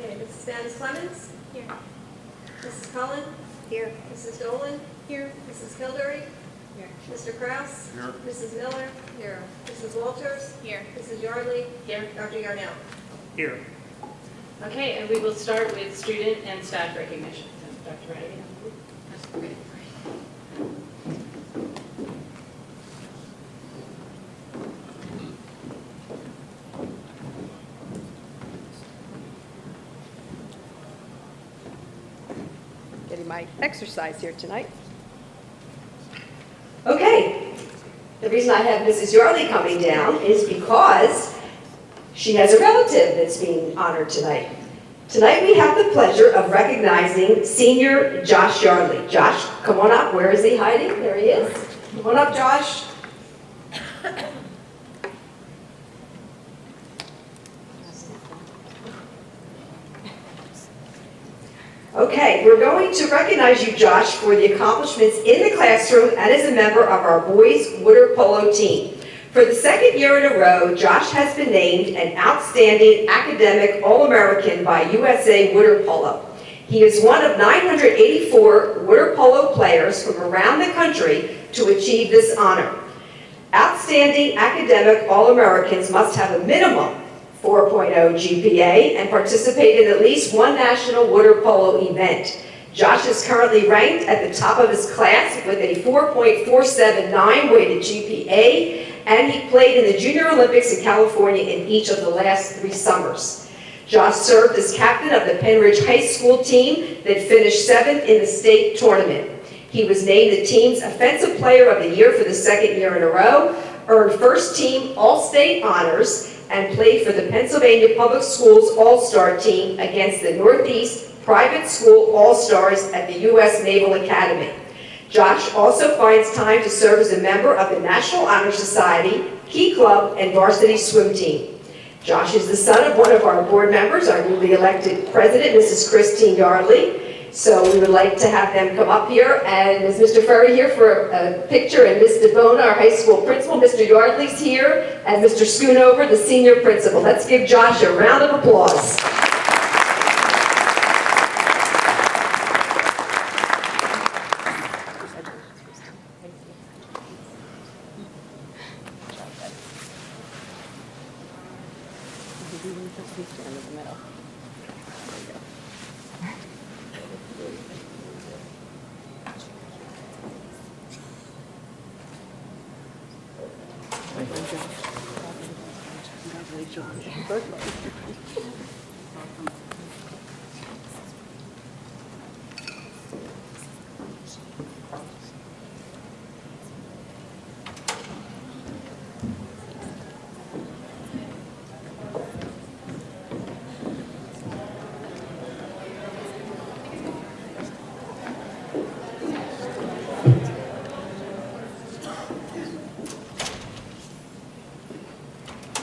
Okay, Mrs. Banis-Clemins? Here. Mrs. Cullen? Here. Mrs. Dolan? Here. Mrs. Kildury? Here. Mr. Kraus? Here. Mrs. Miller? Here. Mrs. Walters? Here. Mrs. Yardley? Here. Dr. Yarnell? Here. Okay, and we will start with student and staff recognition. So, Dr. Reddy. Okay. Getting my exercise here tonight. Okay, the reason I have Mrs. Yardley coming down is because she has a relative that's being honored tonight. Tonight we have the pleasure of recognizing senior Josh Yardley. Josh, come on up. Where is he hiding? There he is. Come on up, Josh. Okay, we're going to recognize you, Josh, for the accomplishments in the classroom and as a member of our boys water polo team. For the second year in a row, Josh has been named an outstanding academic All-American by USA Water Polo. He is one of 984 water polo players from around the country to achieve this honor. Outstanding academic All-Americans must have a minimum 4.0 GPA and participate in at least one national water polo event. Josh is currently ranked at the top of his class with a 4.479 weighted GPA, and he played in the Junior Olympics in California in each of the last 3 summers. Josh served as captain of the Pennridge High School team that finished 7th in the state tournament. He was named the team's Offensive Player of the Year for the second year in a row, earned first team All-State honors, and played for the Pennsylvania Public Schools All-Star team against the Northeast Private School All-Stars at the U.S. Naval Academy. Josh also finds time to serve as a member of the National Honor Society, Key Club, and varsity swim team. Josh is the son of one of our board members, our newly elected president, Mrs. Christine Yardley. So we would like to have them come up here, and is Mr. Ferry here for a picture, and Ms. DeBona, our high school principal, Mr. Yardley's here, and Mr. Schoonover, the senior principal. Let's give Josh a round of applause.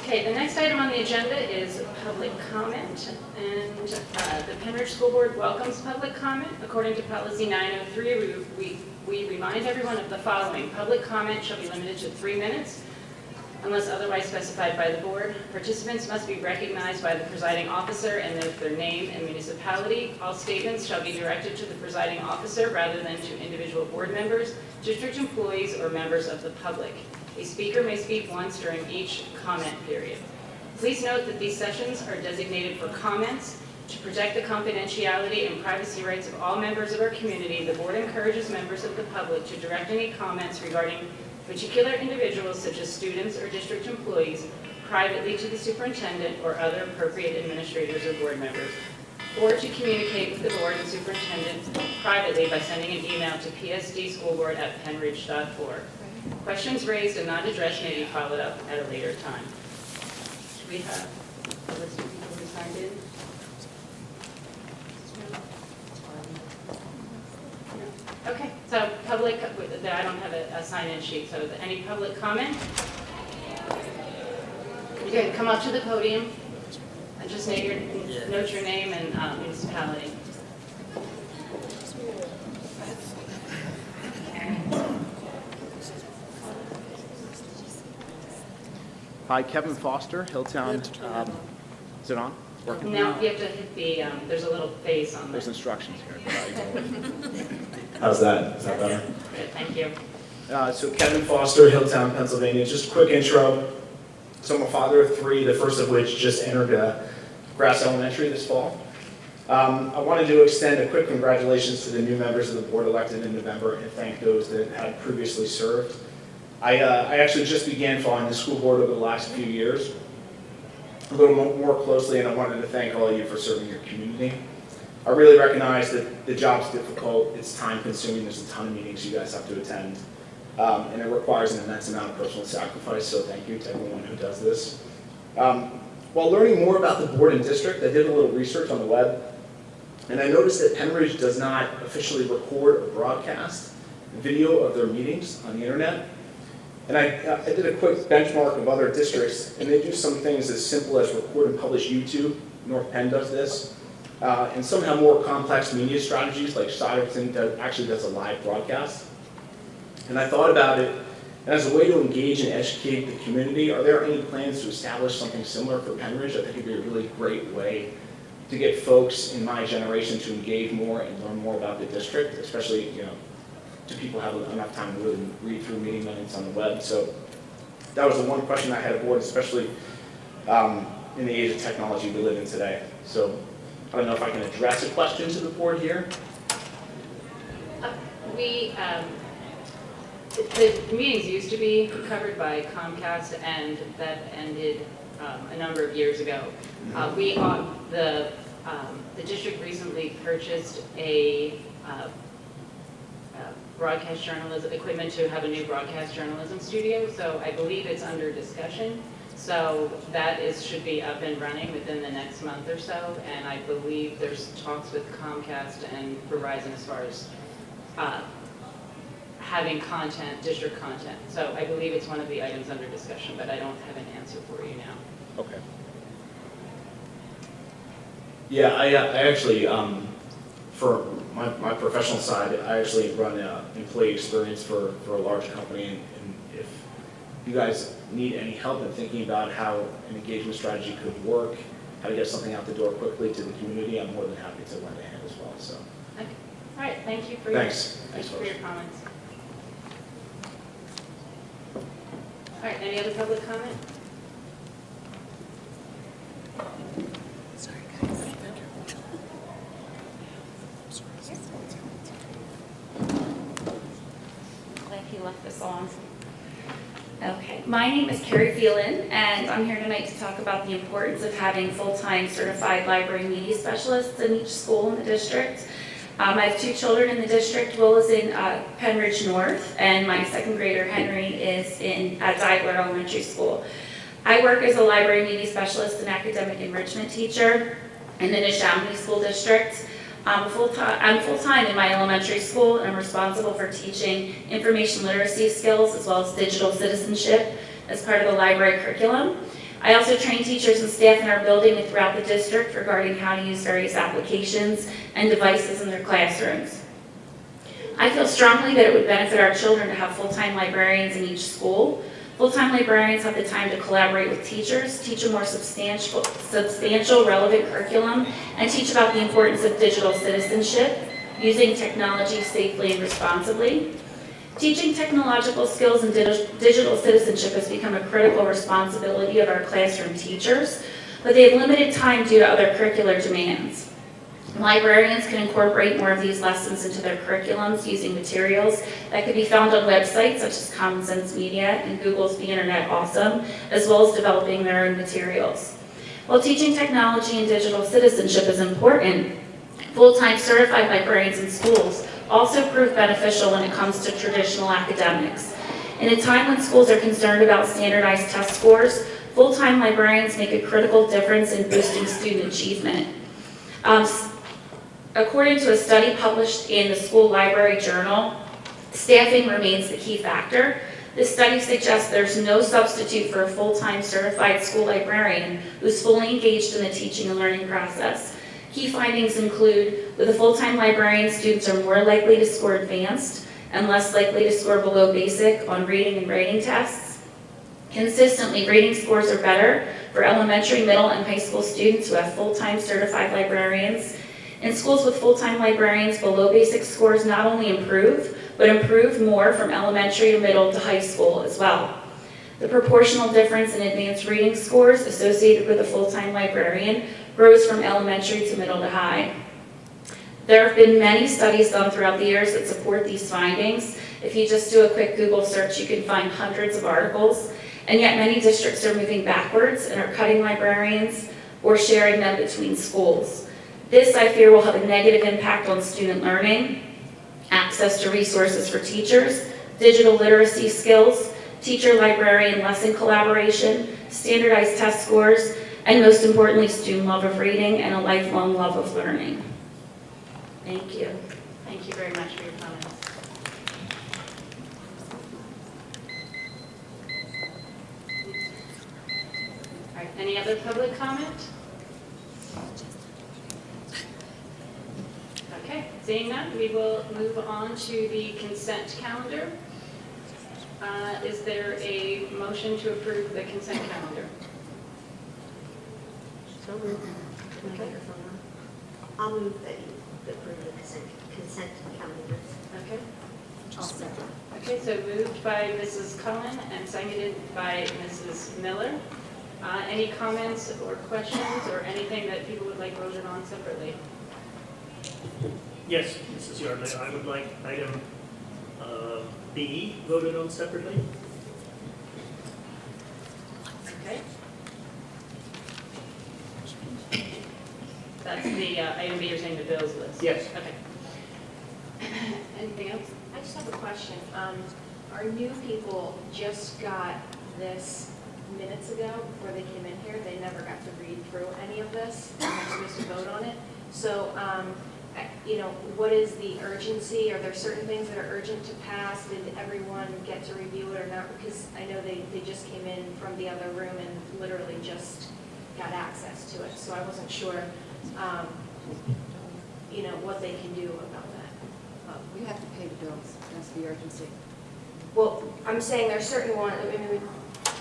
Okay, the next item on the agenda is public comment, and the Pennridge School Board welcomes public comment. According to Policy 903, we remind everyone of the following. Public comment shall be limited to 3 minutes unless otherwise specified by the board. Participants must be recognized by the presiding officer and their name and municipality. All statements shall be directed to the presiding officer rather than to individual board members, district employees, or members of the public. A speaker may speak once during each comment period. Please note that these sessions are designated for comments. To protect the confidentiality and privacy rights of all members of our community, the board encourages members of the public to direct any comments regarding particular individuals, such as students or district employees, privately to the superintendent or other appropriate administrators or board members, or to communicate with the board and superintendent privately by sending an email to psdschoolboard@pennridge.org. Questions raised and not addressed may be followed up at a later time. Do we have a list of people who signed in? No? Okay, so public, I don't have a sign-in sheet, so any public comment? You can come up to the podium and just note your name and municipality. Hi, Kevin Foster, Hilltown. Is it on? Working? Now you have to hit the, there's a little face on There's this. instructions here. How's that? Is that better? Good, thank you. So Kevin Foster, Hilltown, Pennsylvania. Just a quick intro. So I'm a father of three, the first of which just entered Grass Elementary this fall. I wanted to extend a quick congratulations to the new members of the board elected in November and thank those that had previously served. I actually just began following the school board over the last few years, a little more closely, and I wanted to thank all of you for serving your community. I really recognize that the job's difficult, it's time consuming, there's a ton of meetings you guys have to attend, and it requires an immense amount of personal sacrifice, so thank you to everyone who does this. While learning more about the board and district, I did a little research on the web, and I noticed that Pennridge does not officially record or broadcast video of their meetings on the internet. And I did a quick benchmark of other districts, and they do some things as simple as record and publish YouTube. North Penn does this. And some have more complex media strategies, like Stuyvesant actually does a live broadcast. And I thought about it, and as a way to engage and educate the community, are there any plans to establish something similar for Pennridge? I think it'd be a really great way to get folks in my generation to engage more and learn more about the district, especially, do people have enough time to really read through meeting minutes on the web? So that was the one question I had aboard, especially in the age of technology we live in today. So I don't know if I can address a question to the board here. The meetings used to be covered by Comcast, and that ended a number of years ago. The district recently purchased a broadcast journalism equipment to have a new broadcast journalism studio, so I believe it's under discussion. So that should be up and running within the next month or so, and I believe there's talks with Comcast and Verizon as far as having content, district content. So I believe it's one of the items under discussion, but I don't have an answer for you now. Okay. Yeah, I actually, for my professional side, I actually run employee experience for a large company, and if you guys need any help in thinking about how an engagement strategy could work, how to get something out the door quickly to the community, I'm more than happy to lend a hand as well. So, Okay. All right, thank you for Thanks. Thank you for folks. your comments. All right, any other public comment? Glad he left this on. Okay, my name is Carrie Phelan, and I'm here tonight to talk about the importance of having full-time certified library media specialists in each school in the district. I have two children in the district. Will is in Pennridge North, and my second grader, Henry, is at Diegler Elementary School. I work as a library media specialist and academic enrichment teacher in the Neshaminy School District. I'm full-time in my elementary school, and I'm responsible for teaching information literacy skills as well as digital citizenship as part of the library curriculum. I also train teachers and staff in our building and throughout the district regarding how to use various applications and devices in their classrooms. I feel strongly that it would benefit our children to have full-time librarians in each school. Full-time librarians have the time to collaborate with teachers, teach a more substantial, relevant curriculum, and teach about the importance of digital citizenship, using technology safely and responsibly. Teaching technological skills and digital citizenship has become a critical responsibility of our classroom teachers, but they have limited time due to other curricular demands. Librarians can incorporate more of these lessons into their curriculums using materials that could be found on websites such as Common Sense Media and Google's Be Internet Awesome, as well as developing their own materials. While teaching technology and digital citizenship is important, full-time certified librarians in schools also prove beneficial when it comes to traditional academics. In a time when schools are concerned about standardized test scores, full-time librarians make a critical difference in boosting student achievement. According to a study published in the School Library Journal, staffing remains the key factor. This study suggests there's no substitute for a full-time certified school librarian who's fully engaged in the teaching and learning process. Key findings include, with a full-time librarian, students are more likely to score advanced and less likely to score below basic on reading and writing tests. Consistently, reading scores are better for elementary, middle, and high school students who have full-time certified librarians. In schools with full-time librarians, below basic scores not only improve, but improve more from elementary to middle to high school as well. The proportional difference in advanced reading scores associated with a full-time librarian grows from elementary to middle to high. There have been many studies done throughout the years that support these findings. If you just do a quick Google search, you can find hundreds of articles, and yet many districts are moving backwards and are cutting librarians or sharing them between schools. This, I fear, will have a negative impact on student learning, access to resources for teachers, digital literacy skills, teacher-librarian lesson collaboration, standardized test scores, and most importantly, student love of reading and a lifelong love of learning. Thank you. Thank you very much for your comments. All right, any other public comment? Okay, seeing none, we will move on to the consent calendar. Is there a motion to approve the consent calendar? So moved. Okay. I'll move that you approve the consent calendar. Okay. I'll second. Okay, so moved by Mrs. Cullen and seconded by Mrs. Miller. Any comments or questions or anything that people would like voted on separately? Yes, Mrs. Yardley, I would like item B voted on separately. Okay. That's the item B, you're saying the bills list? Yes. Okay. Anything else? I just have a question. Our new people just got this minutes ago before they came in here. They never got to read through any of this. And they're supposed to vote on it. So, what is the urgency? Are there certain things that are urgent to pass? Did everyone get to review it or not? Because I know they just came in from the other room and literally just got access to it. So I wasn't sure, what they can do about that. We have to pay the bills, that's the urgency. Well, I'm saying there's certain ones,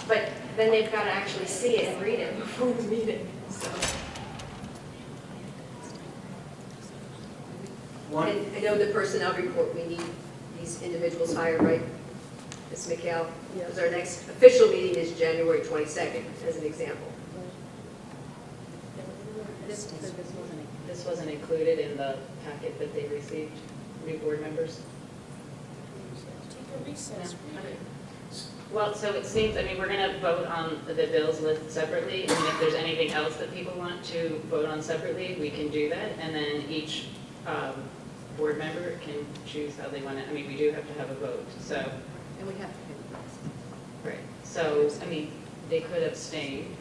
but then they've got to actually see it and read it before the meeting, so. And I know the personnel report, we need these individuals hired, right? Ms. McHale? Because our next official meeting is January 22nd, as an example. This wasn't included in the packet that they received, new board members? No? Okay. Well, so it seems, we're going to vote on the bills list separately, and if there's anything else that people want to vote on separately, we can do that, and then each board member can choose how they want to, we do have to have a vote, so. And we have to pay the bills. Right. So, they could abstain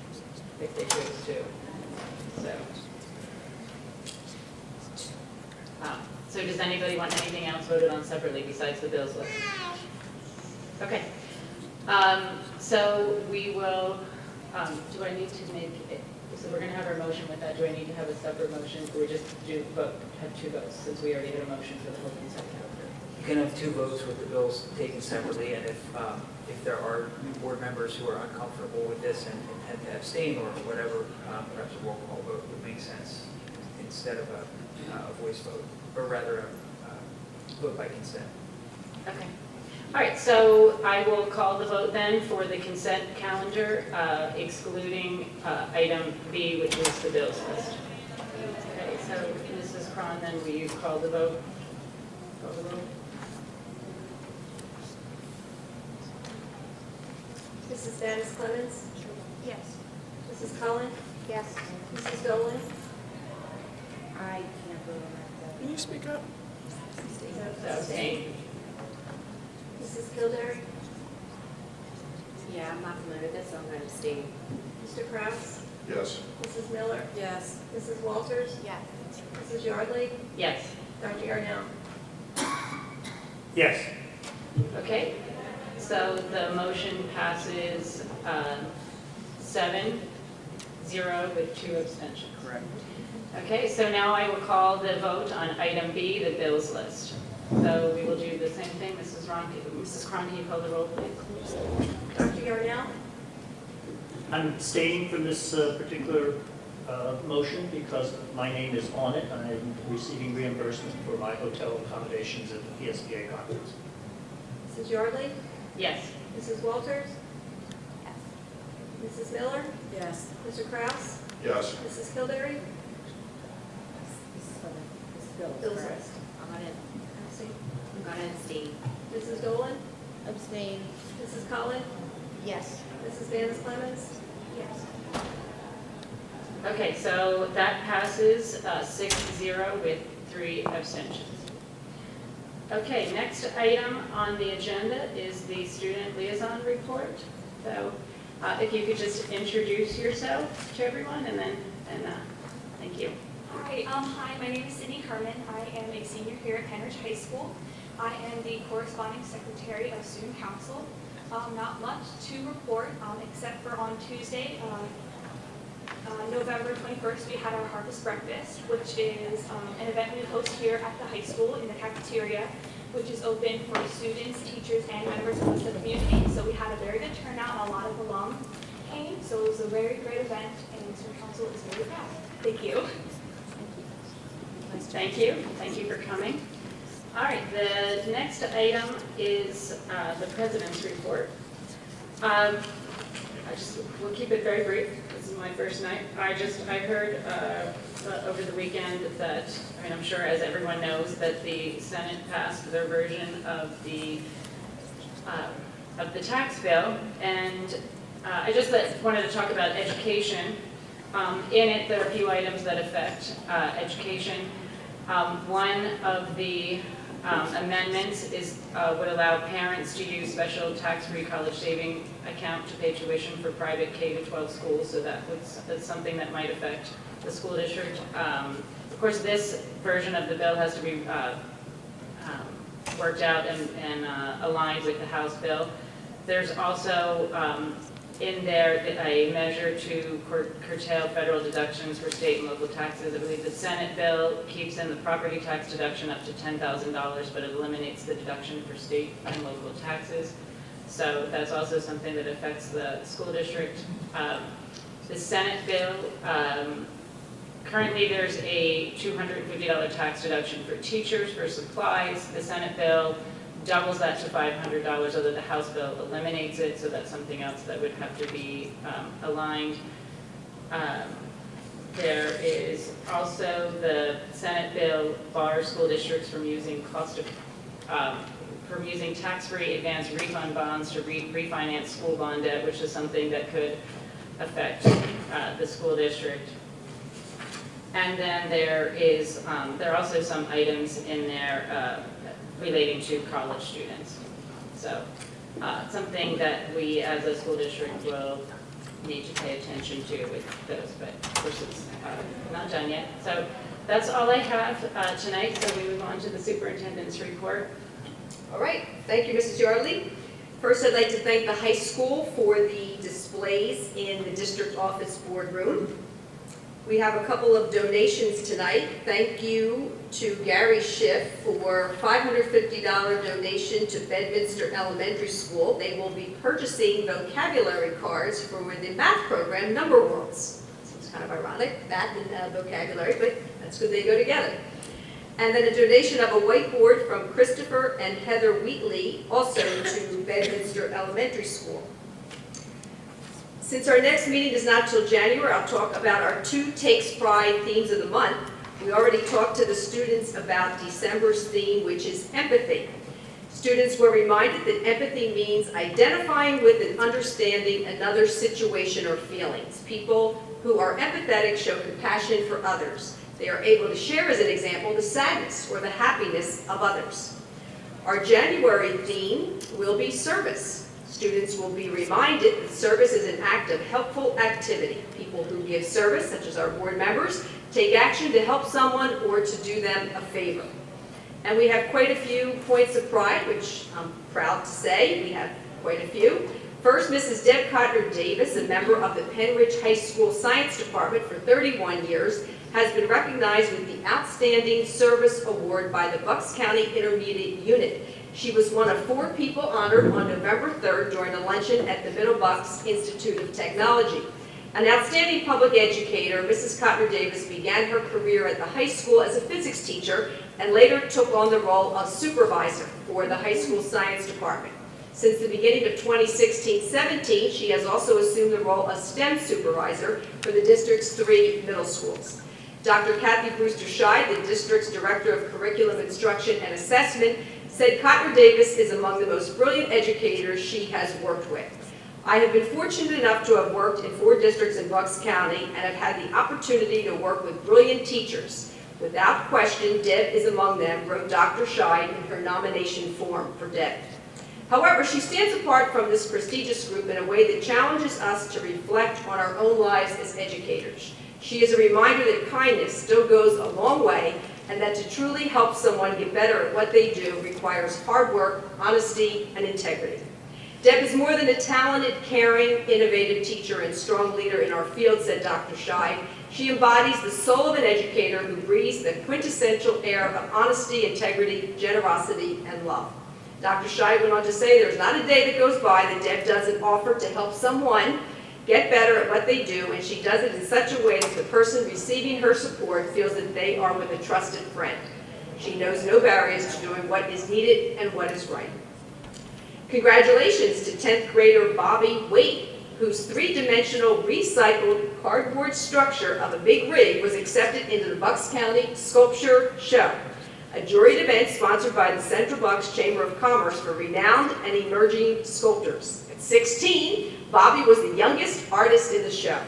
if they chose to, so. So does anybody want anything else voted on separately besides the bills list? Okay. So we will, do I need to make it, so we're going to have our motion with that. Do I need to have a separate motion, or we just have two votes, since we already had a motion for the whole consent calendar? You can have two votes with the bills taken separately, and if there are new board members who are uncomfortable with this and intend to abstain or whatever, perhaps a roll call vote would make sense instead of a voice vote, or rather a vote by consent. Okay. All right, so I will call the vote then for the consent calendar, excluding item B, which is the bills list. Okay, so Mrs. Cron, then will you call the vote? Call the vote. Mrs. Banis-Clemins? Yes. Mrs. Cullen? Yes. Mrs. Dolan? I can't vote on that. Can you speak up? So abstain. Mrs. Kildare? Yeah, I'm not familiar with this, so I'm going to abstain. Mr. Kraus? Yes. Mrs. Miller? Yes. Mrs. Walters? Yes. Mrs. Yardley? Yes. Dr. Yarnell? Yes. Okay, so the motion passes 7-0 with 2 abstentions. Correct. Okay, so now I will call the vote on item B, the bills list. So we will do the same thing. Mrs. Cron, can you call the roll, please? Dr. Yarnell? I'm abstaining from this particular motion because my name is on it. I'm receiving reimbursement for my hotel accommodations at the PSBA conference. Mrs. Yardley? Yes. Mrs. Walters? Mrs. Miller? Yes. Mr. Kraus? Yes. Mrs. Kildary? Bill's list. I'm gonna abstain. Mrs. Dolan? Abstain. Mrs. Cullen? Yes. Mrs. Banis-Clemins? Yes. Okay, so that passes 6-0 with 3 abstentions. Okay, next item on the agenda is the student liaison report. So if you could just introduce yourself to everyone and then, thank you. Hi, my name is Sydney Kerman. I am a senior here at Pennridge High School. I am the corresponding secretary of student council. Not much to report, except for on Tuesday, November 21st, we had our harvest breakfast, which is an event we host here at the high school in the cafeteria, which is open for students, teachers, and members of the community. So we had a very good turnout, and a lot of alum came. So it was a very great event, and student council is very proud. Thank you. Thank you. Thank you for coming. All right, the next item is the president's report. We'll keep it very brief. This is my first night. I heard over the weekend that, I'm sure as everyone knows, that the Senate passed their version of the tax bill, and I just wanted to talk about education. In it, there are a few items that affect education. One of the amendments would allow parents to use special tax-free college saving account to pay tuition for private K-12 schools, so that's something that might affect the school district. Of course, this version of the bill has to be worked out and aligned with the House bill. There's also in there a measure to curtail federal deductions for state and local taxes. I believe the Senate bill keeps in the property tax deduction up to $10,000, but it eliminates the deduction for state and local taxes. So that's also something that affects the school district. The Senate bill, currently there's a $250 tax deduction for teachers for supplies. The Senate bill doubles that to $500, although the House bill eliminates it, so that's something else that would have to be aligned. There is also the Senate bill bars school districts from using tax-free advanced refund bonds to refinance school bond debt, which is something that could affect the school district. And then there are also some items in there relating to college students. So something that we as a school district will need to pay attention to with those, but of course it's not done yet. So that's all I have tonight, so we move on to the superintendent's report. All right, thank you, Mrs. Yardley. First, I'd like to thank the high school for the displays in the district office boardroom. We have a couple of donations tonight. Thank you to Gary Schiff for $550 donation to Bedminster Elementary School. They will be purchasing vocabulary cards for the math program, Number Worlds. Seems kind of ironic, math and vocabulary, but that's good they go together. And then a donation of a whiteboard from Christopher and Heather Wheatley, also to Bedminster Elementary School. Since our next meeting is not till January, I'll talk about our 2 Takes Pride themes of the month. We already talked to the students about December's theme, which is empathy. Students were reminded that empathy means identifying with and understanding another's situation or feelings. People who are empathetic show compassion for others. They are able to share, as an example, the sadness or the happiness of others. Our January theme will be service. Students will be reminded that service is an act of helpful activity. People who give service, such as our board members, take action to help someone or to do them a favor. And we have quite a few points of pride, which I'm proud to say we have quite a few. First, Mrs. Deb Cotter Davis, a member of the Pennridge High School Science Department for 31 years, has been recognized with the Outstanding Service Award by the Bucks County Intermediate Unit. She was one of 4 people honored on November 3rd during a luncheon at the Middle Bucks Institute of Technology. An outstanding public educator, Mrs. Cotter Davis began her career at the high school as a physics teacher and later took on the role of supervisor for the high school science department. Since the beginning of 2016-17, she has also assumed the role of STEM supervisor for the district's 3 middle schools. Dr. Kathy Brewster-Scheid, the district's Director of Curriculum Instruction and Assessment, said Cotter Davis is among the most brilliant educators she has worked with. I have been fortunate enough to have worked in 4 districts in Bucks County and have had the opportunity to work with brilliant teachers. Without question, Deb is among them, wrote Dr. Scheid in her nomination form for Deb. However, she stands apart from this prestigious group in a way that challenges us to reflect on our own lives as educators. She is a reminder that kindness still goes a long way and that to truly help someone get better at what they do requires hard work, honesty, and integrity. Deb is more than a talented, caring, innovative teacher and strong leader in our field, said Dr. Scheid. She embodies the soul of an educator who breathes the quintessential air of honesty, integrity, generosity, and love. Dr. Scheid went on to say, there's not a day that goes by that Deb doesn't offer to help someone get better at what they do, and she does it in such a way that the person receiving her support feels that they are with a trusted friend. She knows no barriers to doing what is needed and what is right. Congratulations to 10th grader Bobby Waite, whose 3-dimensional recycled cardboard structure of a big rig was accepted into the Bucks County Sculpture Show, a juried event sponsored by the Central Bucks Chamber of Commerce for renowned and emerging sculptors. At 16, Bobby was the youngest artist in the show.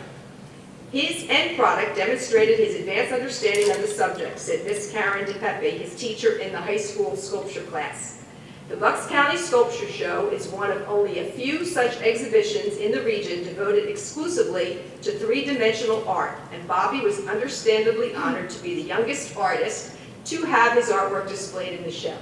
His end product demonstrated his advanced understanding of the subject, said Miss Karen DePepe, his teacher in the high school sculpture class. The Bucks County Sculpture Show is one of only a few such exhibitions in the region devoted exclusively to 3-dimensional art, and Bobby was understandably honored to be the youngest artist to have his artwork displayed in the show.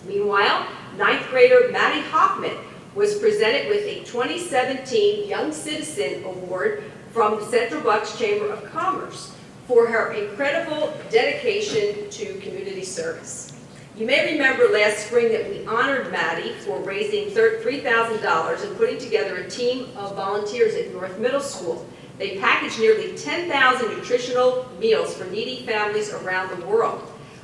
Meanwhile, 9th grader Maddie Hoffman was presented with a 2017 Young Citizen Award from the Central Bucks Chamber of Commerce for her incredible dedication to community service. You may remember last spring that we honored Maddie for raising $3,000 and putting together a team of volunteers at North Middle School. They packaged nearly 10,000 nutritional meals for needy families around the world.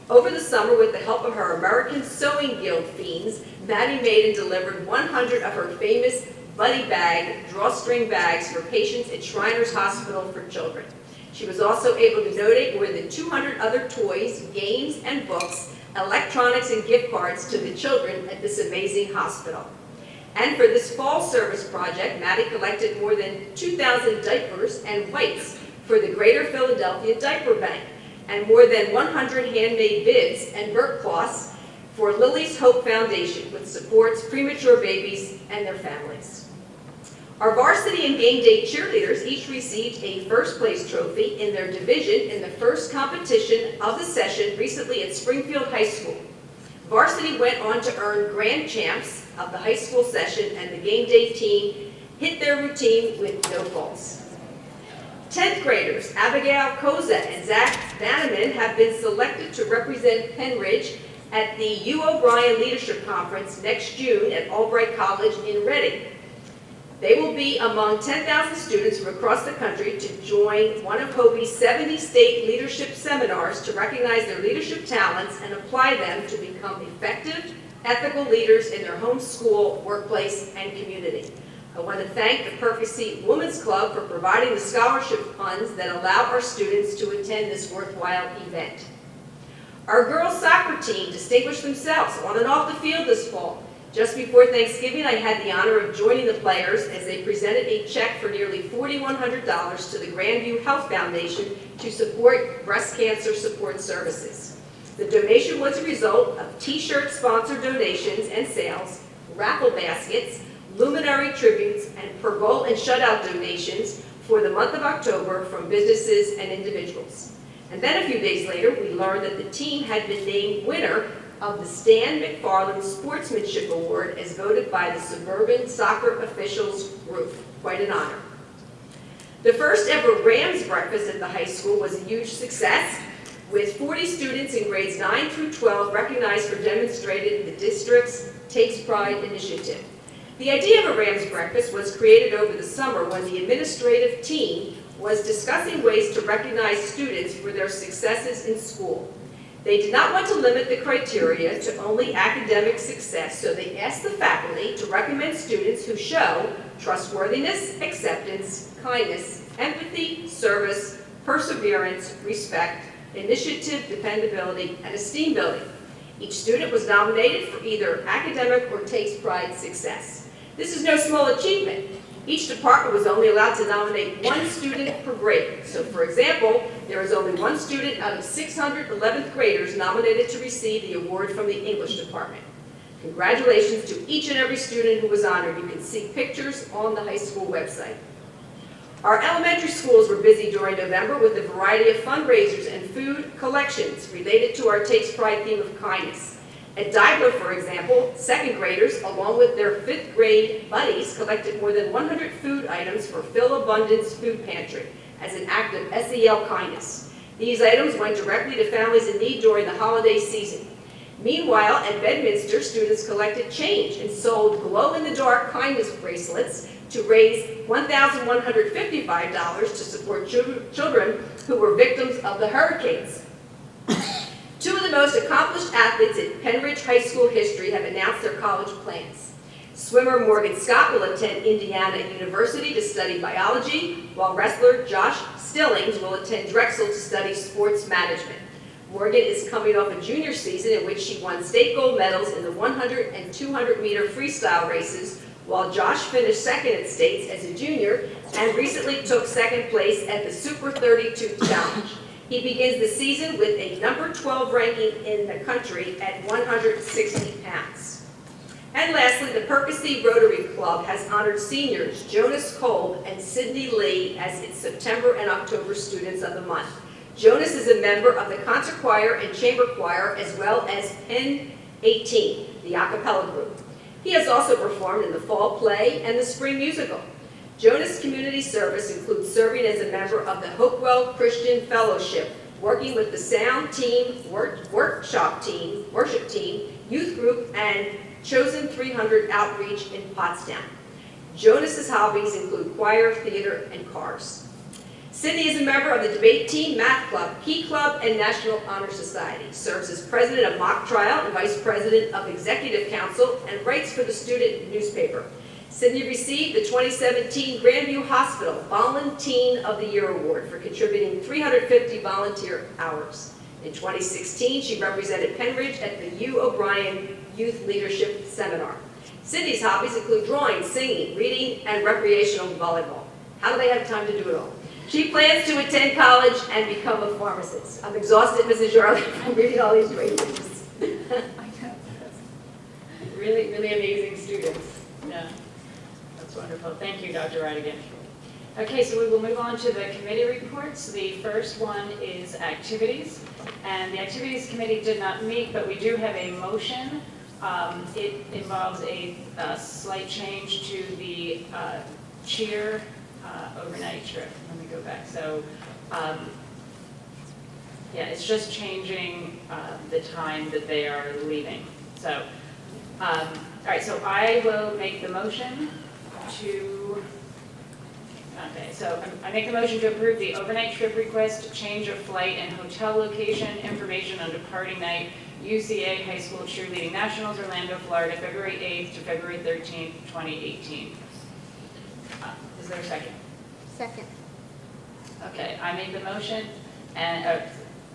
Over the summer, with the help of her American Sewing Guild fiends, Maddie made and delivered 100 of her famous buddy bag, drawstring bags for patients at Shriners Hospital for Children. She was also able to donate more than 200 other toys, games, and books, electronics, and gift cards to the children at this amazing hospital. And for this fall service project, Maddie collected more than 2,000 diapers and wipes for the Greater Philadelphia Diaper Bank, and more than 100 handmade bibs and burp cloths for Lily's Hope Foundation, which supports premature babies and their families. Our varsity and game day cheerleaders each received a first place trophy in their division in the first competition of the session recently at Springfield High School. Varsity went on to earn grand champs of the high school session, and the game day team hit their routine with no faults. 10th graders Abigail Koza and Zach Vanneman have been selected to represent Pennridge at the U. O'Brien Leadership Conference next June at Albright College in Reading. They will be among 10,000 students from across the country to join one of Hoby's 70 state leadership seminars to recognize their leadership talents and apply them to become effective, ethical leaders in their home, school, workplace, and community. I want to thank the Perfect Seat Women's Club for providing the scholarship funds that allow our students to attend this worthwhile event. Our girls soccer team distinguished themselves on and off the field this fall. Just before Thanksgiving, I had the honor of joining the players as they presented a check for nearly $4,100 to the Grandview Health Foundation to support breast cancer support services. The donation was a result of t-shirt sponsored donations and sales, raffle baskets, luminary tributes, and per goal and shutout donations for the month of October from businesses and individuals. And then a few days later, we learned that the team had been named winner of the Stan McFarland Sportsmanship Award as voted by the Suburban Soccer Officials Group. Quite an honor. The first ever Rams breakfast at the high school was a huge success, with 40 students in grades 9 through 12 recognized for demonstrating the district's Takes Pride initiative. The idea of a Rams breakfast was created over the summer when the administrative team was discussing ways to recognize students for their successes in school. They did not want to limit the criteria to only academic success, so they asked the faculty to recommend students who show trustworthiness, acceptance, kindness, empathy, service, perseverance, respect, initiative, dependability, and esteem building. Each student was nominated for either academic or Takes Pride success. This is no small achievement. Each department was only allowed to nominate one student per grade. So for example, there is only one student out of 600 11th graders nominated to receive the award from the English department. Congratulations to each and every student who was honored. You can see pictures on the high school website. Our elementary schools were busy during November with a variety of fundraisers and food collections related to our Takes Pride theme of kindness. At Diegler, for example, second graders, along with their fifth grade buddies, collected more than 100 food items for Phil Abundance Food Pantry as an act of SEL kindness. These items went directly to families in need during the holiday season. Meanwhile, at Bedminster, students collected change and sold glow-in-the-dark kindness bracelets to raise $1,155 to support children who were victims of the hurricanes. Two of the most accomplished athletes in Pennridge High School history have announced their college plans. Swimmer Morgan Scott will attend Indiana University to study biology, while wrestler Josh Stillings will attend Drexel to study sports management. Morgan is coming off a junior season in which she won state gold medals in the 100 and 200 meter freestyle races, while Josh finished second at states as a junior and recently took second place at the Super 32 Challenge. He begins the season with a number 12 ranking in the country at 160 pounds. And lastly, the Percy Rotary Club has honored seniors Jonas Kolb and Sydney Lee as its September and October Students of the Month. Jonas is a member of the concert choir and chamber choir, as well as Penn 18, the a cappella group. He has also performed in the fall play and the spring musical. Jonas' community service includes serving as a member of the Hopewell Christian Fellowship, working with the sound team, worship team, youth group, and Chosen 300 outreach in Pottstown. Jonas' hobbies include choir, theater, and cars. Cindy is a member of the debate team, math club, Key Club, and National Honor Society, serves as president of Mock Trial and vice president of Executive Council, and writes for the student newspaper. Cindy received the 2017 Grandview Hospital Volunteen of the Year Award for contributing 350 volunteer hours. In 2016, she represented Pennridge at the U. O'Brien Youth Leadership Seminar. Cindy's hobbies include drawing, singing, reading, and recreational volleyball. How do they have time to do it all? She plans to attend college and become a pharmacist. I'm exhausted, Mrs. Yardley, from reading all these great things. I know. Really, really amazing students. Yeah, that's wonderful. Thank you, Dr. Radigan. Okay, so we will move on to the committee reports. The first one is activities. And the activities committee did not meet, but we do have a motion. It involves a slight change to the cheer overnight trip. Let me go back. So, yeah, it's just changing the time that they are leaving. So, all right, so I will make the motion to, okay, so I make the motion to approve the overnight trip request, change of flight and hotel location, information on departing night, UCA High School Cheerleading Nationals, Orlando, Florida, February 8th to February 13th, 2018. Is there a second? Second. Okay, I made the motion, and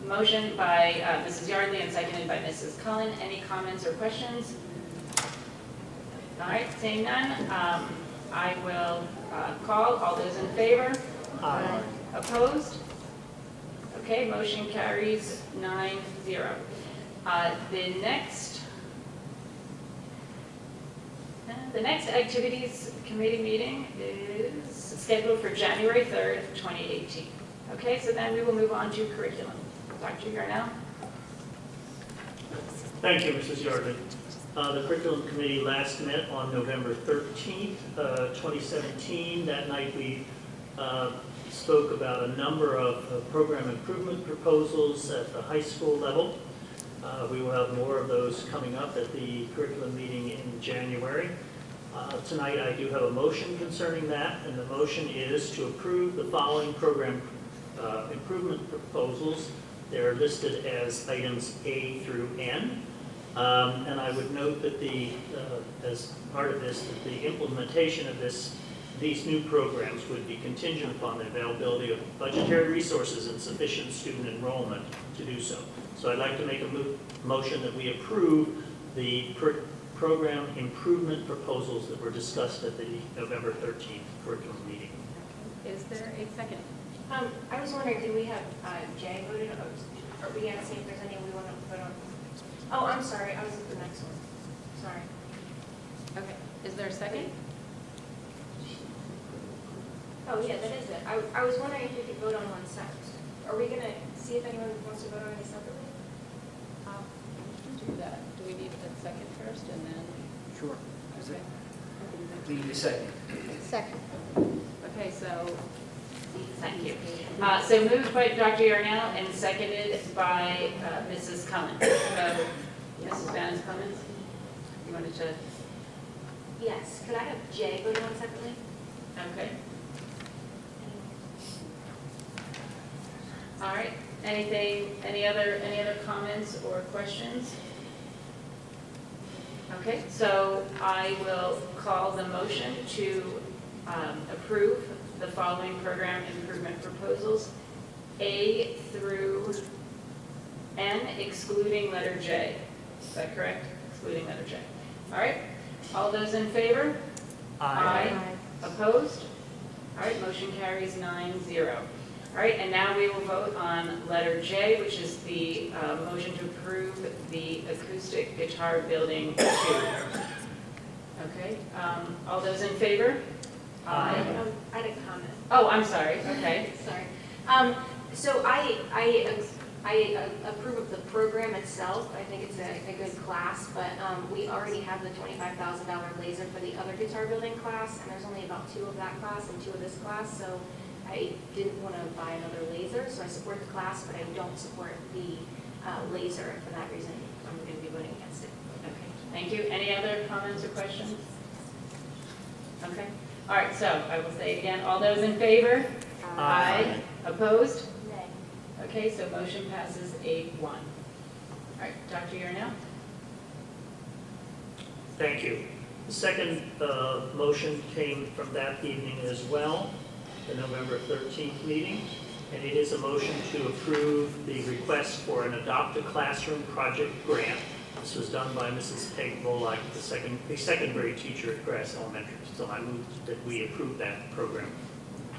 motion by Mrs. Yardley and seconded by Mrs. Cullen. Any comments or questions? All right, seeing none, I will call. All those in favor? Aye. Opposed? Okay, motion carries 9-0. The next activities committee meeting is scheduled for January 3rd, 2018. Okay, so then we will move on to curriculum. Dr. Yarnell? Thank you, Mrs. Yardley. The curriculum committee last met on November 13th, 2017. That night we spoke about a number of program improvement proposals at the high school level. We will have more of those coming up at the curriculum meeting in January. Tonight I do have a motion concerning that, and the motion is to approve the following program improvement proposals. They're listed as items A through N. And I would note that as part of this, that the implementation of these new programs would be contingent upon the availability of budgetary resources and sufficient student enrollment to do so. So I'd like to make a motion that we approve the program improvement proposals that were discussed at the November 13th curriculum meeting. Is there a second? I was wondering, did we have Jay voted, or are we gonna see if there's any we want to put on? Oh, I'm sorry, I was at the next one. Sorry. Okay, is there a second? Oh, yeah, that is it. I was wondering if we could vote on one separate. Are we gonna see if anyone wants to vote on any separately? Do that. Do we need a second first and then? Sure. Okay. We need a second. Second. Okay, so, thank you. So moved by Dr. Yarnell and seconded by Mrs. Cullen. So, Mrs. Banis-Clemins, you wanted to, Yes. Could I have Jay vote on separately? okay. All right, any other comments or questions? Okay, so I will call the motion to approve the following program improvement proposals, A through N, excluding letter J. Is that correct? Excluding letter J. All right, all those in favor? Aye. Opposed? All right, motion carries 9-0. All right, and now we will vote on letter J, which is the motion to approve the acoustic guitar building 2. Okay, all those in favor? I had a comment. Oh, I'm sorry, okay. Sorry. So I approve of the program itself. I think it's a good class, but we already have the $25,000 laser for the other guitar building class, and there's only about 2 of that class and 2 of this class, so I didn't want to buy another laser, so I support the class, but I don't support the laser, and for that reason, I'm going to be voting against it. Okay, thank you. Any other comments or questions? Okay, all right, so I will say it again. All those in favor? Aye. Opposed? Nay. Okay, so motion passes 8-1. All right, Dr. Yarnell? Thank you. The second motion came from that evening as well, the November 13th meeting, and it is a motion to approve the request for an Adopt a Classroom project grant. This was done by Mrs. Peg Volak, the second grade teacher at Grass Elementary. So I move that we approve that program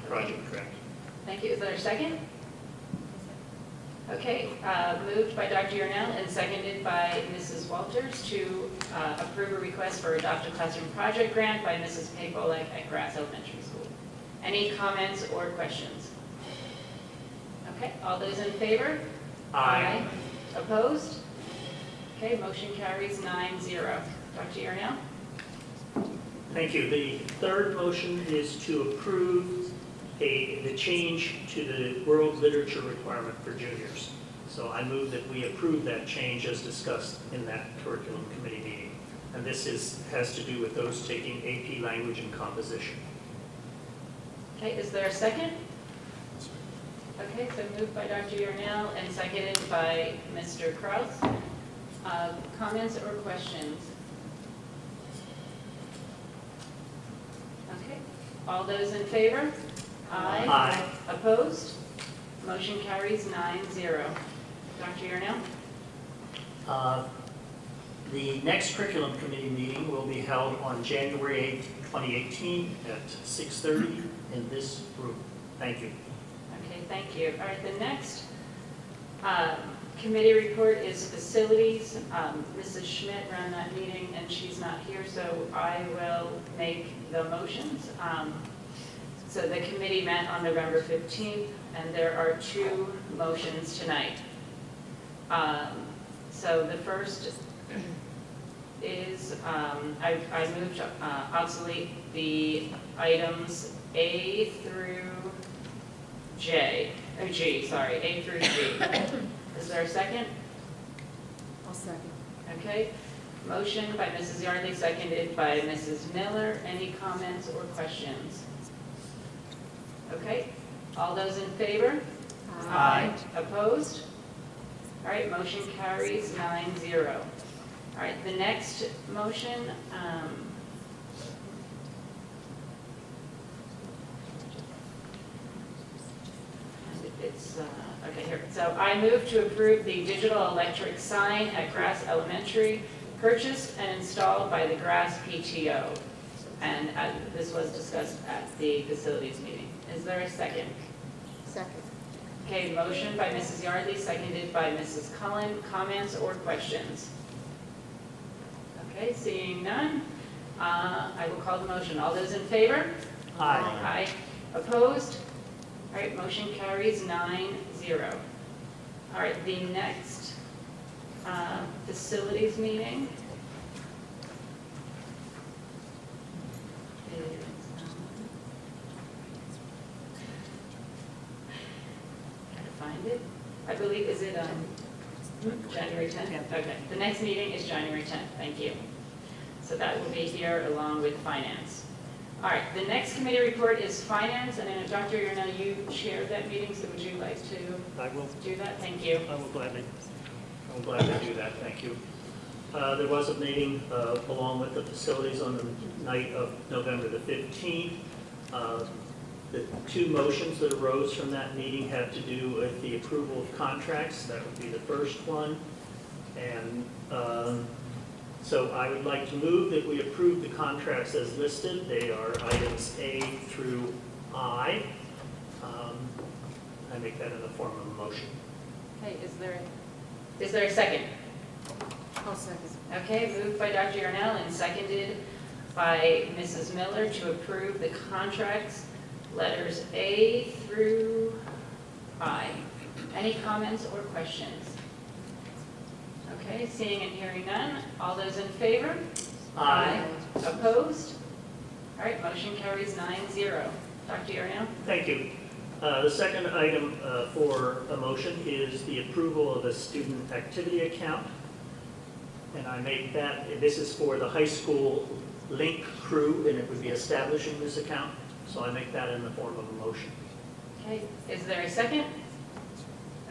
project grant. Thank you. Is there a second? Okay, moved by Dr. Yarnell and seconded by Mrs. Walters to approve a request for Adopt a Classroom project grant by Mrs. Peg Volak at Grass Elementary School. Any comments or questions? Okay, all those in favor? Aye. Opposed? Okay, motion carries 9-0. Dr. Yarnell? Thank you. The third motion is to approve the change to the world literature requirement for juniors. So I move that we approve that change as discussed in that curriculum committee meeting. And this has to do with those taking AP language and composition. Okay, is there a second? Okay, so moved by Dr. Yarnell and seconded by Mr. Kraus. Comments or questions? Okay, all those in favor? Aye. Aye. Opposed? Motion carries 9-0. Dr. Yarnell? The next curriculum committee meeting will be held on January 8th, 2018 at 6:30 in this room. Thank you. Okay, thank you. All right, the next committee report is facilities. Mrs. Schmidt ran that meeting and she's not here, so I will make the motions. So the committee met on November 15th and there are 2 motions tonight. So the first is, I moved to obsolete the items A through G, A through G. Is there a second? I'll second. Okay. Motion by Mrs. Yardley, seconded by Mrs. Miller. Any comments or questions? Okay. All those in favor? Aye. Opposed? All right, motion carries 9-0. All right, the next motion, it's, okay, here. So I move to approve the digital electric sign at Grass Elementary, purchased and installed by the Grass PTO. And this was discussed at the facilities meeting. Is there a second? Second. Okay, motion by Mrs. Yardley, seconded by Mrs. Cullen. Comments or questions? Okay, seeing none, I will call the motion. All those in favor? Aye. Aye. Opposed? All right, motion carries 9-0. All right, the next facilities meeting is, gotta find it. I believe, is it January 10th? Okay, the next meeting is January 10th, thank you. So that will be here along with finance. All right, the next committee report is finance, and then Dr. Yarnell, you chaired that meeting, so would you like to I will. do that? Thank you. I will gladly do that, thank you. There was a meeting along with the facilities on the night of November the 15th. The two motions that arose from that meeting have to do with the approval of contracts. That would be the first one. And so I would like to move that we approve the contracts as listed. They are items A through I. I make that in the form of a motion. Okay, is there a second? I'll second. Okay, moved by Dr. Yarnell and seconded by Mrs. Miller to approve the contracts, letters A through I. Any comments or questions? Okay, seeing and hearing none. All those in favor? Aye. Opposed? All right, motion carries 9-0. Dr. Yarnell? Thank you. The second item for a motion is the approval of a student activity account. And I make that, this is for the high school link crew, and it would be establishing this account. So I make that in the form of a motion. Okay, is there a second?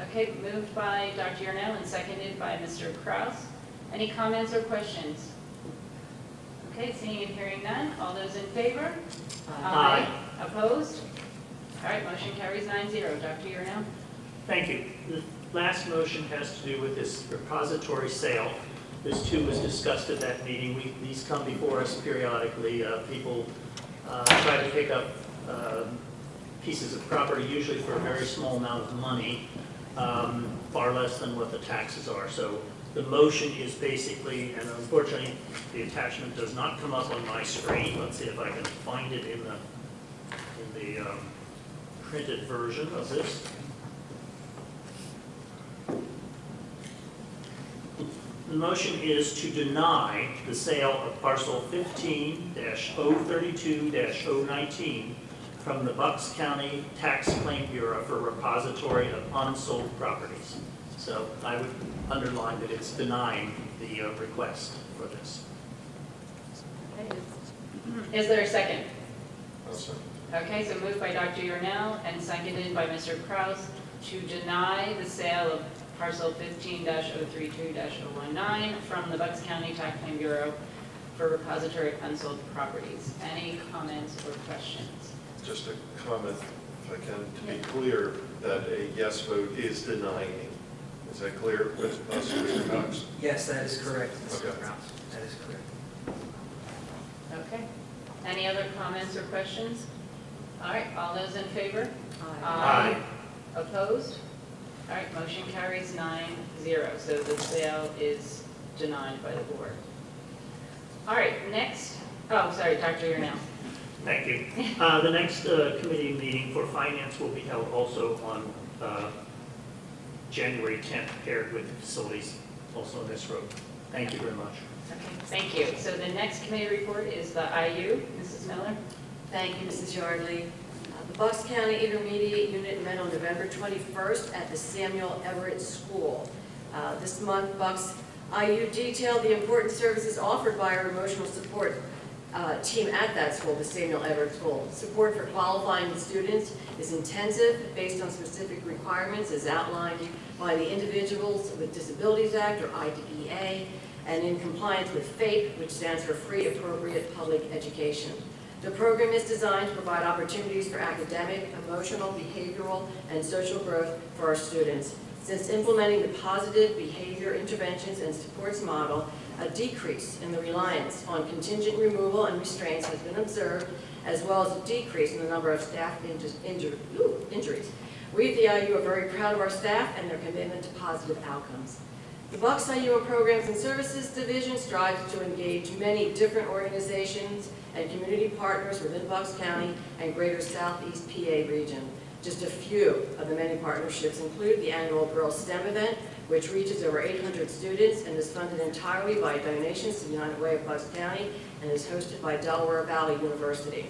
Okay, moved by Dr. Yarnell and seconded by Mr. Kraus. Any comments or questions? Okay, seeing and hearing none. All those in favor? Aye. Opposed? All right, motion carries 9-0. Dr. Yarnell? Thank you. The last motion has to do with this repository sale. This too was discussed at that meeting. These come before us periodically. People try to pick up pieces of property, usually for a very small amount of money, far less than what the taxes are. So the motion is basically, and unfortunately the attachment does not come up on my screen. Let's see if I can find it in the printed version of this. The motion is to deny the sale of parcel 15-032-019 from the Bucks County Tax Claim Bureau for repository of unsold properties. So I would underline that it's denying the request for this. Is there a second? I'll second. Okay, so moved by Dr. Yarnell and seconded by Mr. Kraus to deny the sale of parcel 15-032-019 from the Bucks County Tax Claim Bureau for repository of unsold properties. Any comments or questions? Just a comment, if I can, to be clear that a yes vote is denying. Is that clear with us, Mr. Cox? Yes, that is correct, Mr. Okay. Kraus. That is correct. Okay. Any other comments or questions? All right, all those in favor? Aye. Opposed? All right, motion carries 9-0, so the sale is denied by the board. All right, next, oh, sorry, Dr. Yarnell. Thank you. The next committee meeting for finance will be held also on January 10th, paired with the facilities also on this road. Thank you very much. Okay, thank you. So the next committee report is the IU. Mrs. Miller? Thank you, Mrs. Yardley. The Bucks County Intermediate Unit met on November 21st at the Samuel Everett School. This month, Bucks IU detailed the important services offered by our emotional support team at that school, the Samuel Everett School. Support for qualifying students is intensive, based on specific requirements as outlined by the Individuals with Disabilities Act, or IDEA, and in compliance with FAPE, which stands for Free Appropriate Public Education. The program is designed to provide opportunities for academic, emotional, behavioral, and social growth for our students. Since implementing the positive behavior interventions and supports model, a decrease in the reliance on contingent removal and restraints has been observed, as well as a decrease in the number of staff injuries. We at the IU are very proud of our staff and their commitment to positive outcomes. The Bucks IU Programs and Services Division strives to engage many different organizations and community partners within Bucks County and greater Southeast PA region. Just a few of the many partnerships include the annual Girls STEM event, which reaches over 800 students and is funded entirely by donations to the United Way of Bucks County and is hosted by Delaware Valley University.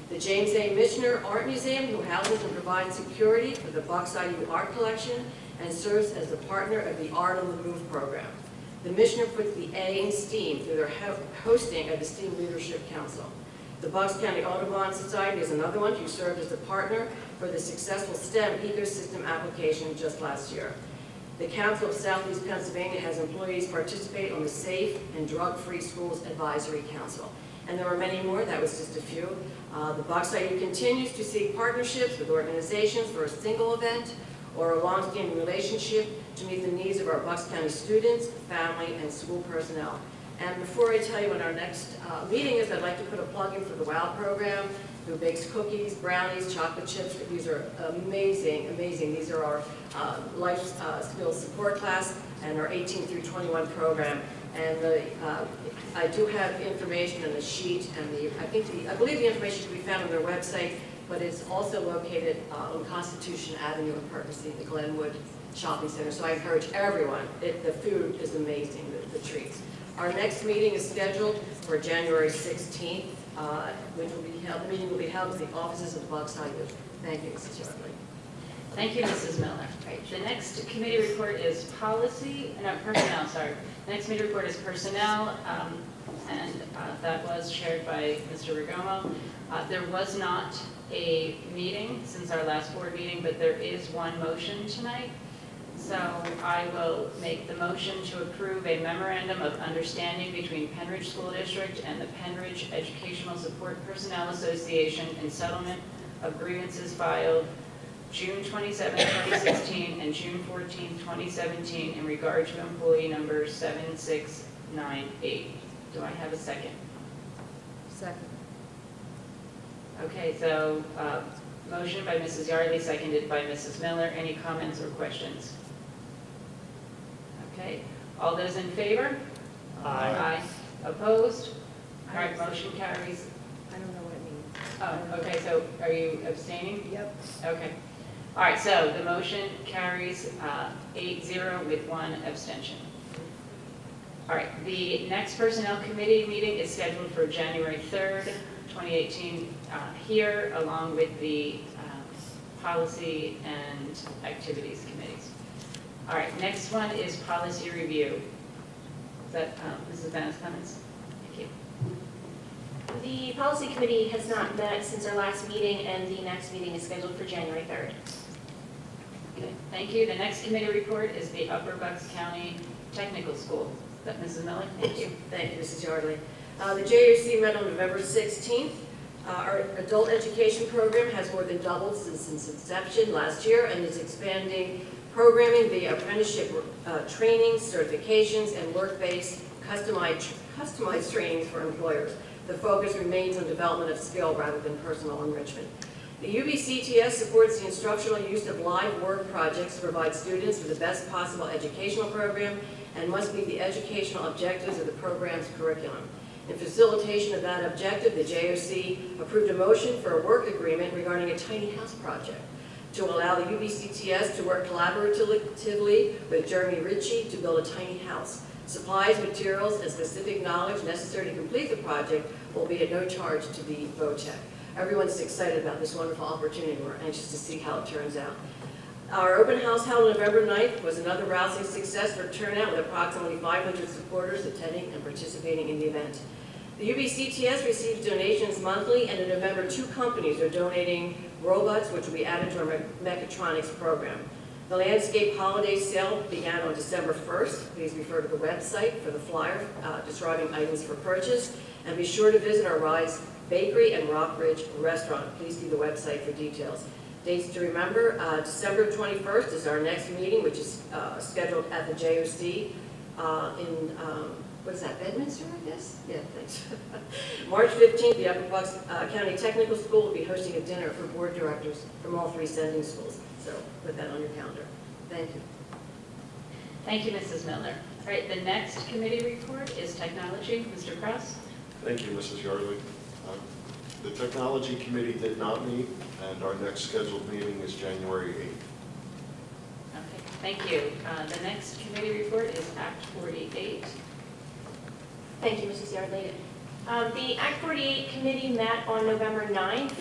The James A. Michener Art Museum, who houses and provides security for the Bucks IU art collection and serves as the partner of the Art on the Move program. The Michener puts the A in STEAM through their hosting of the STEAM Leadership Council. The Bucks County Audubon Society is another one who served as a partner for the successful STEM ecosystem application just last year. The Council of Southeast Pennsylvania has employees participate on the Safe and Drug-Free Schools Advisory Council. And there are many more, that was just a few. The Bucks IU continues to seek partnerships with organizations for a single event or a long-standing relationship to meet the needs of our Bucks County students, family, and school personnel. And before I tell you when our next meeting is, I'd like to put a plug in for the WOW program, who bakes cookies, brownies, chocolate chips. These are amazing, amazing. These are our life skills support class and our 18 through 21 program. And I do have information on the sheet, and I believe the information should be found on their website, but it's also located on Constitution Avenue in Percy, the Glenwood Shopping Center. So I encourage everyone. The food is amazing, the treats. Our next meeting is scheduled for January 16th, which will be held. The meeting will be held at the offices of the Bucks IU. Thank you, Mrs. Yardley. Thank you, Mrs. Miller. Right. The next committee report is personnel, sorry. The next committee report is personnel, and that was chaired by Mr. Rigomo. There was not a meeting since our last board meeting, but there is one motion tonight. So I will make the motion to approve a memorandum of understanding between Pennridge School District and the Pennridge Educational Support Personnel Association in settlement of grievances filed June 27, 2016 and June 14, 2017 in regard to employee number 7698. Do I have a second? Second. Okay, so motion by Mrs. Yardley, seconded by Mrs. Miller. Any comments or questions? Okay, all those in favor? Aye. Opposed? All right, motion carries. I don't know what it means. Oh, okay, so are you abstaining? Yep. Okay. All right, so the motion carries 8-0 with one abstention. All right, the next Personnel Committee meeting is scheduled for January 3rd, 2018, here, along with the Policy and Activities Committees. All right, next one is Policy Review. Is that Mrs. Banis-Clemins? Thank you. The policy committee has not met since our last meeting, and the next meeting is scheduled for January 3rd. Okay, thank you. The next committee report is the Upper Bucks County Technical School. Is that Mrs. Miller? Thank you. Thank you, Mrs. Yardley. The JUC met on November 16th. Our adult education program has more than doubled since its inception last year and is expanding programming via apprenticeship training, certifications, and work-based customized trainings for employers. The focus remains on development of skill rather than personal enrichment. The UBCTS supports the instructional use of live work projects to provide students with the best possible educational program and must meet the educational objectives of the program's curriculum. In facilitation of that objective, the JOC approved a motion for a work agreement regarding a tiny house project. to allow the UBCTS to work collaboratively with Jeremy Ritchie to build a tiny house. Supplies, materials, and specific knowledge necessary to complete the project will be at no charge to the VOTEC. Everyone's excited about this wonderful opportunity. We're anxious to see how it turns out. Our open house held November 9th was another rousing success for turnout with approximately 500 supporters attending and participating in the event. The UBCTS receives donations monthly, and in November, 2 companies are donating robots, which will be added to our mechatronics program. The landscape holiday sale began on December 1st. Please refer to the website for the flyer describing items for purchase, and be sure to visit our Rise Bakery and Rock Ridge Restaurant. Please see the website for details. Dates to remember, December 21st is our next meeting, which is scheduled at the JOC in, what is that, Bedminster, I guess? Yeah, thanks. March 15th, the Upper Bucks County Technical School will be hosting a dinner for board directors from all 3 sending schools. So put that on your calendar. Thank you. Thank you, Mrs. Miller. All right, the next committee report is technology. Mr. Cross? Thank you, Mrs. Yardley. The Technology Committee did not meet, and our next scheduled meeting is January 8th. Okay, thank you. The next committee report is Act 48. Thank you, Mrs. Yardley. The Act 48 committee met on November 9th.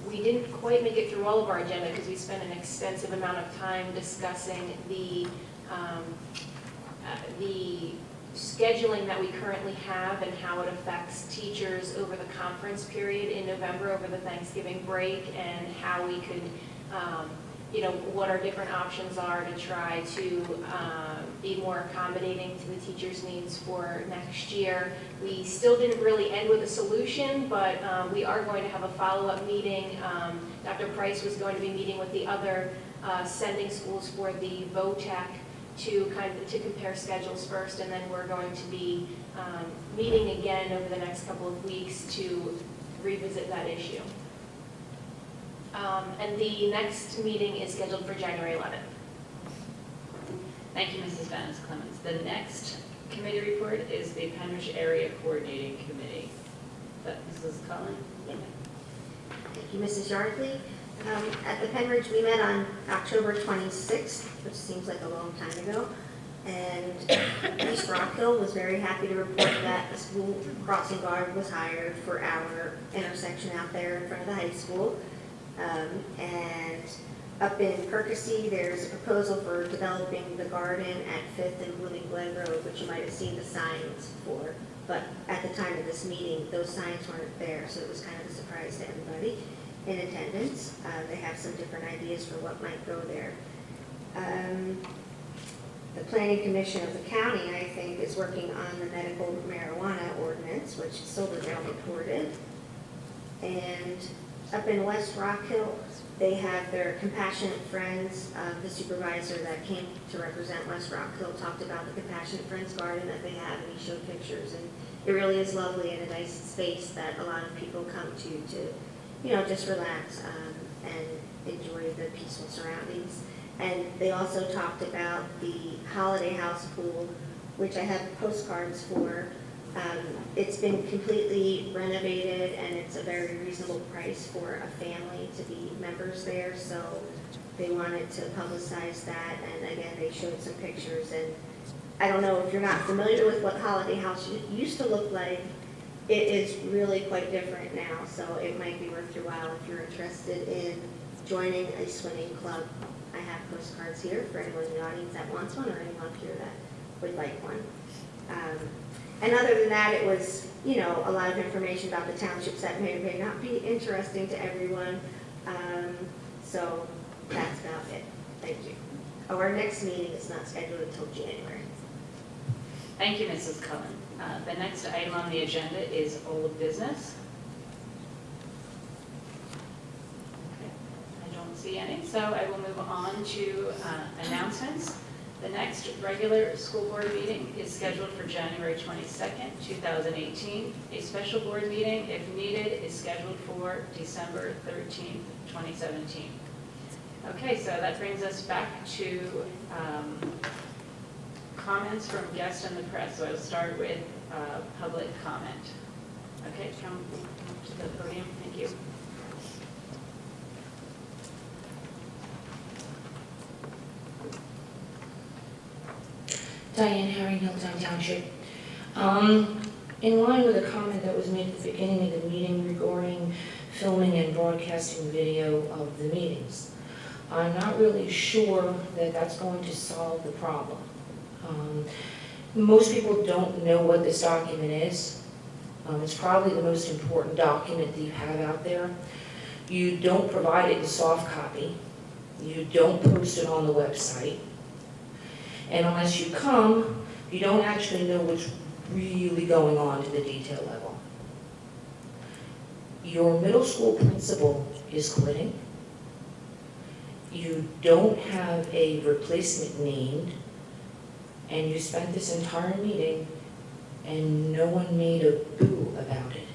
We didn't quite make it through all of our agenda because we spent an extensive amount of time discussing the scheduling that we currently have and how it affects teachers over the conference period in November, over the Thanksgiving break, and how we could, what our different options are to try to be more accommodating to the teachers' needs for next year. We still didn't really end with a solution, but we are going to have a follow-up meeting. Dr. Price was going to be meeting with the other sending schools for the VOTEC to compare schedules first, and then we're going to be meeting again over the next couple of weeks to revisit that issue. And the next meeting is scheduled for January 11th. Thank you, Mrs. Banis-Clemins. The next committee report is the Pennridge Area Coordinating Committee. Mrs. Cullen? Thank you, Mrs. Yardley. At the Pennridge, we met on October 26th, which seems like a long time ago. And East Rock Hill was very happy to report that the school crossing guard was hired for our intersection out there in front of the high school. And up in Percy, there's a proposal for developing the garden at 5th and Blooming Glen Road, which you might have seen the signs for. But at the time of this meeting, those signs weren't there, so it was kind of a surprise to everybody in attendance. They have some different ideas for what might go there. The Planning Commission of the county, I think, is working on the medical marijuana ordinance, which Silverdale reported. And up in West Rock Hill, they have their Compassionate Friends. The supervisor that came to represent West Rock Hill talked about the Compassionate Friends garden that they have, and he showed pictures. And it really is lovely and a nice space that a lot of people come to just relax and enjoy the peaceful surroundings. And they also talked about the Holiday House pool, which I have postcards for. It's been completely renovated, and it's a very reasonable price for a family to be members there, so they wanted to publicize that, and again, they showed some pictures. And I don't know if you're not familiar with what Holiday House used to look like. It is really quite different now, so it might be worth your while if you're interested in joining a swimming club. I have postcards here for anyone in the audience that wants one, or anyone here that would like one. And other than that, it was, a lot of information about the townships that may or may not be interesting to everyone. So that's about it. Thank you. Our next meeting is not scheduled until January. Thank you, Mrs. Cullen. The next item on the agenda is old business. Okay, I don't see any, so I will move on to announcements. The next regular school board meeting is scheduled for January 22nd, 2018. A special board meeting, if needed, is scheduled for December 13th, 2017. Okay, so that brings us back to comments from guests and the press. So I'll start with public comment. Okay, come to the podium. Thank you. Diane Herring, Hilltown Township. In line with a comment that was made at the beginning of the meeting regarding filming and broadcasting video of the meetings, I'm not really sure that that's going to solve the problem. Most people don't know what this document is. It's probably the most important document that you have out there. You don't provide it in soft copy. You don't post it on the website. And unless you come, you don't actually know what's really going on to the detail level. Your middle school principal is quitting. You don't have a replacement named, and you spent this entire meeting and no one made a boo about it.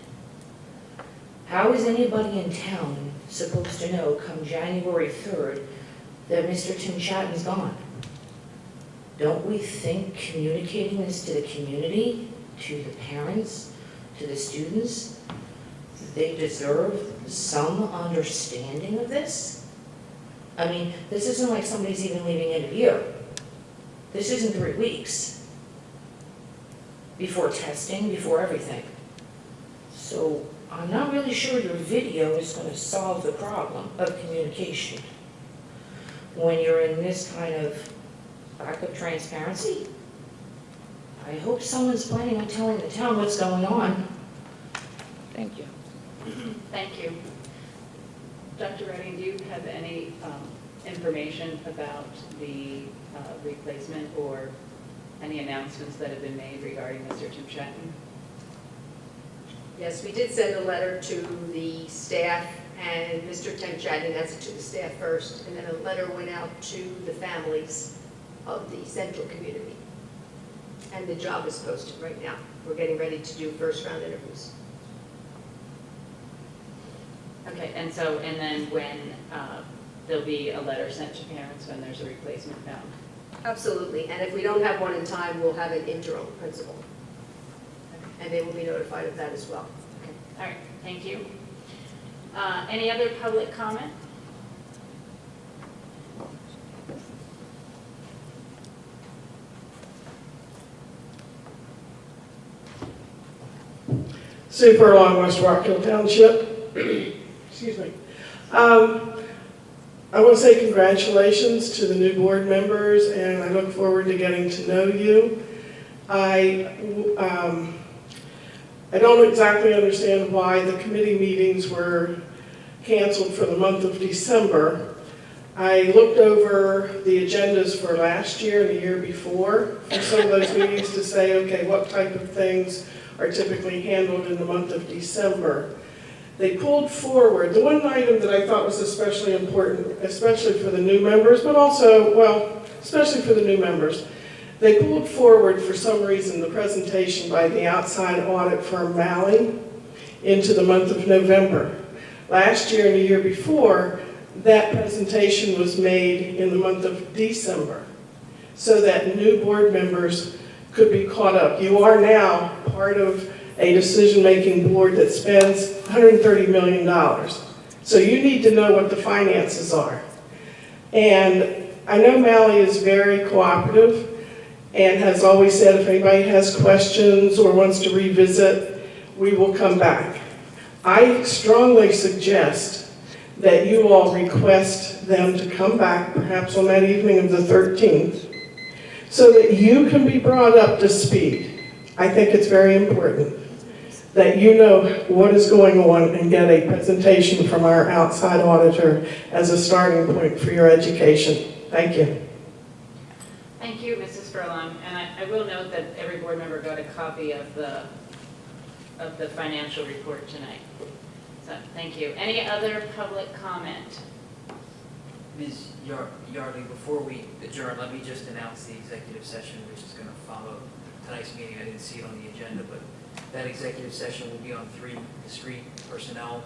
How is anybody in town supposed to know come January 3rd that Mr. Tim Chatton's gone? Don't we think communicating this to the community, to the parents, to the students, they deserve some understanding of this? I mean, this isn't like somebody's even leaving end of year. This isn't 3 weeks before testing, before everything. So I'm not really sure your video is going to solve the problem of communication when you're in this kind of lack of transparency. I hope someone's planning on telling the town what's going on. Thank you. Thank you. Dr. Redding, do you have any information about the replacement or any announcements that have been made regarding Mr. Tim Chatton? Yes, we did send a letter to the staff, and Mr. Tim Chatton answered to the staff first, and then a letter went out to the families of the central community. And the job is posted right now. We're getting ready to do first round interviews. Okay, and then when there'll be a letter sent to parents when there's a replacement found? Absolutely, and if we don't have one in time, we'll have an interim principal. And they will be notified of that as well. Okay, all right, thank you. Any other public comment? Sue Furlong, West Rockville Township. Excuse me. I want to say congratulations to the new board members, and I look forward to getting to know you. I don't exactly understand why the committee meetings were canceled for the month of December. I looked over the agendas for last year and the year before for some of those meetings to say, okay, what type of things are typically handled in the month of December. They pulled forward, the one item that I thought was especially important, especially for the new members, but also, well, especially for the new members, they pulled forward for some reason the presentation by the outside audit firm Malley into the month of November. Last year and the year before, that presentation was made in the month of December so that new board members could be caught up. You are now part of a decision-making board that spends $130 million. So you need to know what the finances are. And I know Malley is very cooperative and has always said if anybody has questions or wants to revisit, we will come back. I strongly suggest that you all request them to come back, perhaps on that evening of the 13th, so that you can be brought up to speed. I think it's very important that you know what is going on and get a presentation from our outside auditor as a starting point for your education. Thank you. Thank you, Mrs. Furlong. And I will note that every board member got a copy of the financial report tonight. So, thank you. Any other public comment? Ms. Yardley, before we adjourn, let me just announce the executive session, which is going to follow tonight's meeting. I didn't see it on the agenda, but that executive session will be on 3 discrete personnel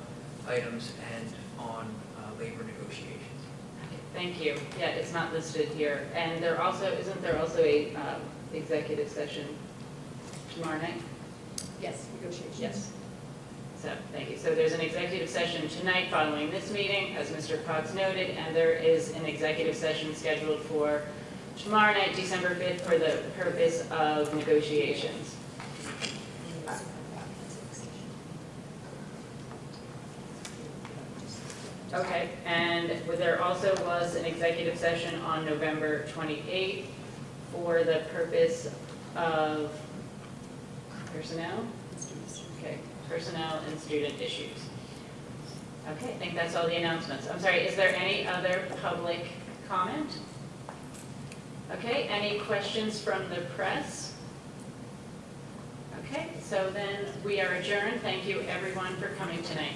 items and on labor negotiations. Okay, thank you. Yeah, it's not listed here. And there also, isn't there also a executive session tomorrow night? Yes, negotiations. Yes. So, thank you. So there's an executive session tonight following this meeting, as Mr. Cox noted, and there is an executive session scheduled for tomorrow night, December 5th, for the purpose of negotiations. Okay, and there also was an executive session on November 28th for the purpose of personnel? Okay, personnel and student issues. Okay, I think that's all the announcements. I'm sorry, is there any other public comment? Okay, any questions from the press? Okay, so then we are adjourned. Thank you everyone for coming tonight.